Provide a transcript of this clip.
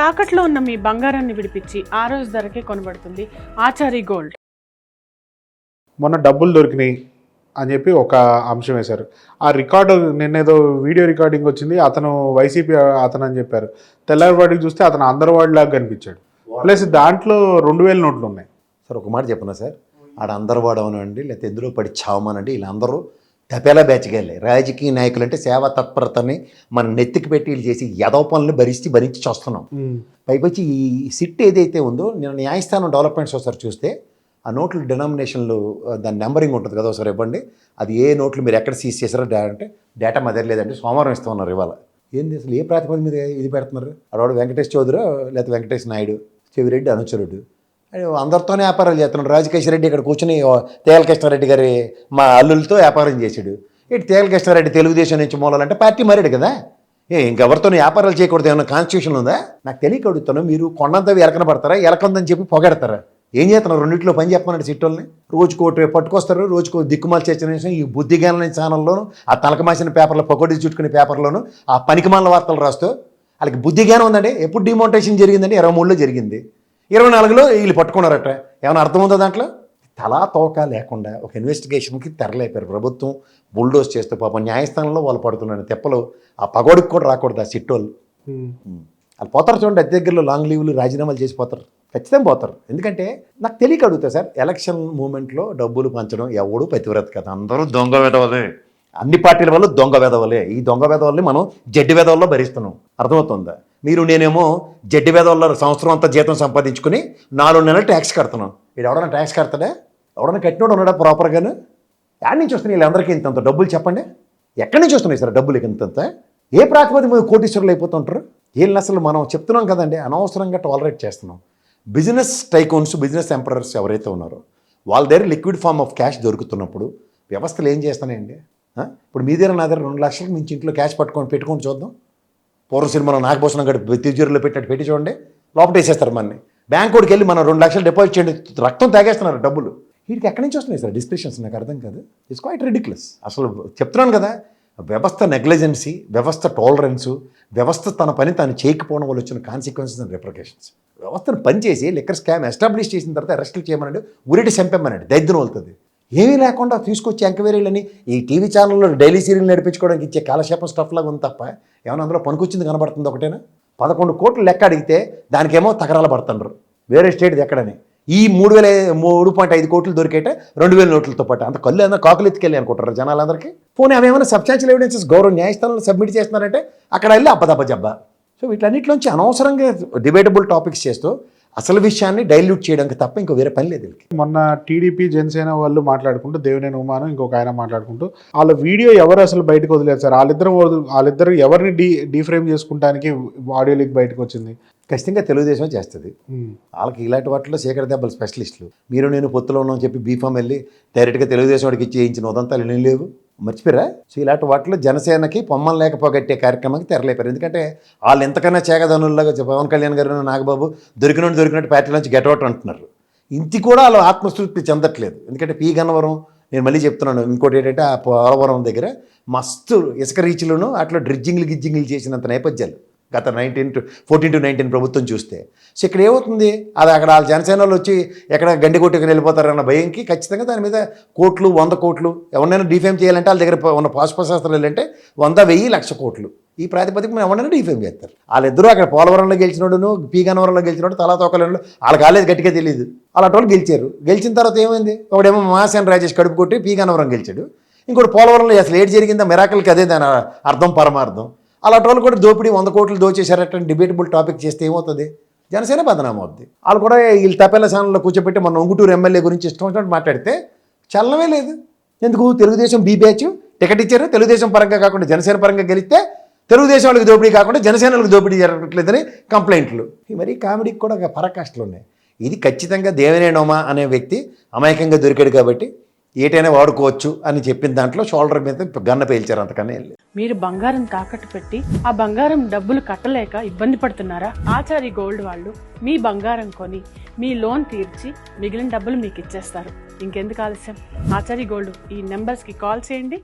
తాకట్లో ఉన్న మీ బంగారాన్ని విడిపించి ఆ రోజు ధరకే కొనబడుతుంది ఆచారి గోల్డ్. మొన్న డబ్బులు దొరికినాయి అని చెప్పి ఒక అంశం వేశారు. ఆ రికార్డు నిన్నేదో వీడియో రికార్డింగ్ వచ్చింది, అతను వైసీపీ అతను అని చెప్పారు. తెల్లారిపాటికి చూస్తే అతను అందరివాడిలాగా కనిపించాడు. ప్లస్ దాంట్లో 2000 నోట్లు ఉన్నాయి. సార్ ఒక మాట చెప్పనా సార్, ఆడ అందరివాడు అవనండి లేకపోతే ఎందులో పడి చావమనండి, వీళ్ళందరూ తపేలా బ్యాచ్కెళ్ళి రాజకీయ నాయకులు అంటే సేవా తత్పరతని మన నెత్తికి పెట్టి వీళ్ళు చేసి యదవ పనులు భరించి చూస్తున్నాం. పైపచ్చి ఈ సిట్ ఏదైతే ఉందో, నేను న్యాయస్థానం డెవలప్మెంట్స్ ఒకసారి చూస్తే ఆ నోట్లు డినామినేషన్లు దాని నెంబరింగ్ ఉంటుంది కదా, ఒకసారి ఇవ్వండి, అది ఏ నోట్లు మీరు ఎక్కడ సీజ్ చేశారో అంటే డేటా మా దగ్గర లేదంటే సోమవారం ఇస్తామన్నారు. ఇవాళ ఏంది అసలు ఏ ప్రాతిపదిక మీద ఇది పెడుతున్నారు? అడవాడు వెంకటేష్ చౌదరి లేకపోతే వెంకటేష్ నాయుడు, చెవిరెడ్డి, అనుచరుడు అందరితోనే వ్యాపారాలు చేస్తున్నాడు. రాజకేశ్వర రెడ్డి ఇక్కడ కూర్చొని తేలకృష్ణారెడ్డి గారి మా అల్లులతో వ్యాపారం చేశాడు. ఇటు తేలకృష్ణారెడ్డి తెలుగుదేశం నుంచి మూలాలంటే పార్టీ మారాడు కదా, ఇంకెవరితో వ్యాపారాలు చేయకూడదు ఏమన్నా కాన్స్టిట్యూషన్ ఉందా? నాకు తెలియక అడుగుతాను, మీరు కొండంతవి ఎలకన పడతారా, ఎలకందని చెప్పి పొగడతారా? ఏం చేస్తున్నారు? రెండింటిలో పని చెప్పమన్నాడు సిట్టోల్ని. రోజుకోటి పట్టుకొస్తారు, రోజుకో దిక్కుమాల చేసిన ఈ బుద్ధిగాన ఛానల్లోను, ఆ తలకమాసిన పేపర్లో పకోడీ చుట్టుకునే పేపర్లోను ఆ పనికిమాల వార్తలు రాస్తూ వాళ్ళకి బుద్ధిగానం ఉందండి. ఎప్పుడు డిమోనిటైజేషన్ జరిగిందండి? 23లో జరిగింది. 24లో వీళ్ళు పట్టుకున్నారట. ఏమైనా అర్థం ఉందో దాంట్లో? తలా తోక లేకుండా ఒక ఇన్వెస్టిగేషన్కి తెరలేపారు ప్రభుత్వం. బుల్డోస్ చేస్తూ పాపం న్యాయస్థానంలో వాళ్ళు పడుతున్నాను తెప్పలు. ఆ పగోడికి కూడా రాకూడదు ఆ సిట్టోళ్ళు. వాళ్ళు పోతారు చూడండి, అతి దగ్గరలో లాంగ్ లీవ్లు రాజీనామాలు చేసి పోతారు, ఖచ్చితంగా పోతారు. ఎందుకంటే నాకు తెలియక అడుగుతా సార్, ఎలక్షన్ మూమెంట్లో డబ్బులు పంచడం ఎవడు పతివ్రత కదా, అందరూ దొంగ వెధవలే, అన్ని పార్టీల వల్ల దొంగ వెధవలే. ఈ దొంగ వెధవల్ని మనం జడ్డి వెధవల్లో భరిస్తున్నాం. అర్థమవుతుందా? మీరు నేనేమో జడ్డి వెధవల్లో సంవత్సరం అంతా జీతం సంపాదించుకుని 4 నెలలు ట్యాక్స్ కడుతున్నాం. వీడు ఎవడన్నా ట్యాక్స్ కడతాడా? ఎవడన్నా కట్టినోడు ఉన్నాడా ప్రాపర్గాను? ఎక్కడి నుంచి వస్తున్నాయి వీళ్ళందరికీ ఇంతంత డబ్బులు? చెప్పండి, ఎక్కడి నుంచి వస్తున్నాయి సార్ డబ్బులు ఇంతంత? ఏ ప్రాతిపదిక మీద కోటీశ్వరులు అయిపోతుంటారు వీళ్ళని? అసలు మనం చెప్తున్నాం కదండి, అనవసరంగా టాలరేట్ చేస్తున్నాం. బిజినెస్ టైకోన్స్, బిజినెస్ ఎంపరర్స్ ఎవరైతే ఉన్నారో వాళ్ళ దగ్గర లిక్విడ్ ఫార్మ్ ఆఫ్ క్యాష్ దొరుకుతున్నప్పుడు వ్యవస్థలు ఏం చేస్తున్నాయండి? ఇప్పుడు మీ దగ్గర నా దగ్గర 2 లక్షలకు మించి ఇంట్లో క్యాష్ పెట్టుకొని చూద్దాం. పూర్వ సినిమాలో నాగభూషణం గడి తిరుజూరులో పెట్టినట్టు పెట్టి చూడండి, లోపల వేసేస్తారు మనని. బ్యాంక్ కోడికి వెళ్ళి మనం 2 లక్షలు డిపాజిట్ చేయండి, రక్తం తాగేస్తున్నారు డబ్బులు. వీటికి ఎక్కడి నుంచి వస్తున్నాయి సార్ డిస్క్రిప్షన్స్? నాకు అర్థం కాదు. It's quite ridiculous. అసలు చెప్తున్నాను కదా, వ్యవస్థ నెగ్లిజెన్సీ, వ్యవస్థ టాలరెన్సు, వ్యవస్థ తన పని తాను చేయకపోవడం వల్ల వచ్చిన కాన్సిక్వెన్సెస్ అండ్ రిప్రికేషన్స్. వ్యవస్థను పనిచేసి లిక్కర్ స్కామ్ ఎస్టాబ్లిష్ చేసిన తర్వాత అరెస్టులు చేయమనండి, ఉరిటి చంపేమనండి, దైద్యం వెళ్తుంది. ఏమీ లేకుండా తీసుకొచ్చి ఎంక్వైరీలని ఈ టీవీ ఛానల్లో డైలీ సీరియల్ నడిపించుకోవడానికి ఇచ్చే కాలక్షేపం స్టఫ్ లాగా ఉంది తప్ప ఏమైనా అందులో పనికొచ్చింది కనబడుతుంది ఒకటేనా? 11 కోట్లు లెక్క అడిగితే దానికేమో తగరాలు పడుతున్నారు వేరే స్టేట్ది ఎక్కడని. ఈ 3.5 కోట్లు దొరికేట 2000 నోట్లతో పాటు అంత కళ్ళు ఏదైనా కాకులు ఎత్తుకెళ్ళి అనుకుంటారు జనాలందరికీ. పోనీ అవి ఏమైనా సబ్స్టాన్షియల్ ఎవిడెన్సెస్ గౌరవ న్యాయస్థానంలో సబ్మిట్ చేస్తున్నారంటే అక్కడ వెళ్ళి అబ్బదబ్బజబ్బా. సో వీటన్నిటిలోంచి అనవసరంగా డిబేటబుల్ టాపిక్స్ చేస్తూ అసలు విషయాన్ని డైల్యూట్ చేయడానికి తప్ప ఇంకో వేరే పని లేదు. మొన్న టీడీపీ జనసేన వాళ్ళు మాట్లాడుకుంటూ, దేవినేని ఉమాను ఇంకొక ఆయన మాట్లాడుకుంటూ, వాళ్ళ వీడియో ఎవరు అసలు బయటకు వదిలేదు సార్? వాళ్ళిద్దరు ఎవరిని డీఫ్రేమ్ చేసుకుంటానికి ఆడియో లీక్ బయటకు వచ్చింది? ఖచ్చితంగా తెలుగుదేశం చేస్తుంది. వాళ్ళకి ఇలాంటి వాటిలో శేఖర్ దెబ్బలు స్పెషలిస్టులు. మీరు నేను పొత్తులో ఉన్నామని చెప్పి బీఫామ్ వెళ్ళి డైరెక్ట్గా తెలుగుదేశం వాడికి చేయించిన ఉదంతాలు ఏం లేవు, మర్చిపోయారా? సో ఇలాంటి వాటిలో జనసేనకి పొమ్మలు లేకపోగట్టే కార్యక్రమానికి తెరలేపారు. ఎందుకంటే వాళ్ళు ఎంతకన్నా చేగదనుల్లాగా పవన్ కళ్యాణ్ గారు, నాగబాబు దొరికినట్టు పార్టీ నుంచి గెట్అవుట్ అంటున్నారు. ఇంటి కూడా వాళ్ళు ఆత్మస్తృప్తి చెందట్లేదు. ఎందుకంటే పి గన్నవరం, నేను మళ్ళీ చెప్తున్నాను, ఇంకోటి ఏంటంటే ఆ పోలవరం దగ్గర మస్తు ఇసుక రీచ్లను అట్లా గిజ్జింగ్లు చేసినంత నేపథ్యాలు గత 14 to 19 ప్రభుత్వం చూస్తే. సో ఇక్కడ ఏమవుతుంది, అది అక్కడ వాళ్ళ జనసేనలో వచ్చి ఎక్కడ గండి కొట్టుకుని వెళ్ళిపోతారన్న భయంకి ఖచ్చితంగా దాని మీద కోట్లు, 100 కోట్లు ఎవరినైనా డిఫేమ్ చేయాలంటే వాళ్ళ దగ్గర ఉన్న పాశుపశాస్త్రాలు వెళ్ళంటే 100, 1000, 1,00,000 కోట్లు ఈ ప్రాతిపదిక ఎవరైనా డిఫేమ్ చేస్తారు. వాళ్ళిద్దరూ అక్కడ పోలవరంలో గెలిచినోడును పి గన్నవరంలో గెలిచినోడు తలా తోకలేడు, వాళ్ళ కాలేజ్ గట్టిగా తెలియదు. అలాంటి వాళ్ళు గెలిచారు. గెలిచిన తర్వాత ఏమైంది, ఒకడేమో మహాసేన రాజేష్ కడుపు కొట్టి పి గన్నవరం గెలిచాడు, ఇంకోటి పోలవరంలో అసలు ఏడు జరిగిందా మిరాకిల్కి అదే దాని అర్థం పరమార్థం. అలాంటి వాళ్ళు కూడా దోపిడీ 100 కోట్లు దోచేశారట డిబేటబుల్ టాపిక్ చేస్తే ఏమవుతుంది? జనసేన బదనామం అవుద్ది. వాళ్ళు కూడా వీళ్ళు తపేల ఛానల్లో కూర్చోబెట్టి మన ఉంగుటూరు ఎమ్మెల్యే గురించి ఇష్టం వచ్చినట్టు మాట్లాడితే చల్లవే లేదు. ఎందుకు? తెలుగుదేశం బీ బ్యాచ్ టికెట్ ఇచ్చారు, తెలుగుదేశం పరంగా కాకుండా జనసేన పరంగా గెలిస్తే తెలుగుదేశం వాళ్ళకి దోపిడీ కాకుండా జనసేనలకు దోపిడీ జరగట్లేదని కంప్లైంట్లు. మరి కామెడీకి కూడా పరాకాష్ఠలు ఉన్నాయి. ఇది ఖచ్చితంగా దేవినేని ఉమా అనే వ్యక్తి అమాయకంగా దొరికాడు కాబట్టి ఏటైనా వాడుకోవచ్చు అని చెప్పిన దాంట్లో షోల్డర్ మీద గన్న పేల్చారు, అంతకన్నా వెళ్ళి. మీరు బంగారం తాకట్టు పెట్టి ఆ బంగారం డబ్బులు కట్టలేక ఇబ్బంది పడుతున్నారా? ఆచారి గోల్డ్ వాళ్ళు మీ బంగారం కొని మీ లోన్ తీర్చి మిగిలిన డబ్బులు మీకు ఇచ్చేస్తారు. ఇంకెందుకు ఆలస్యం? ఆచారి గోల్డ్ ఈ నెంబర్స్కి కాల్ చేయండి.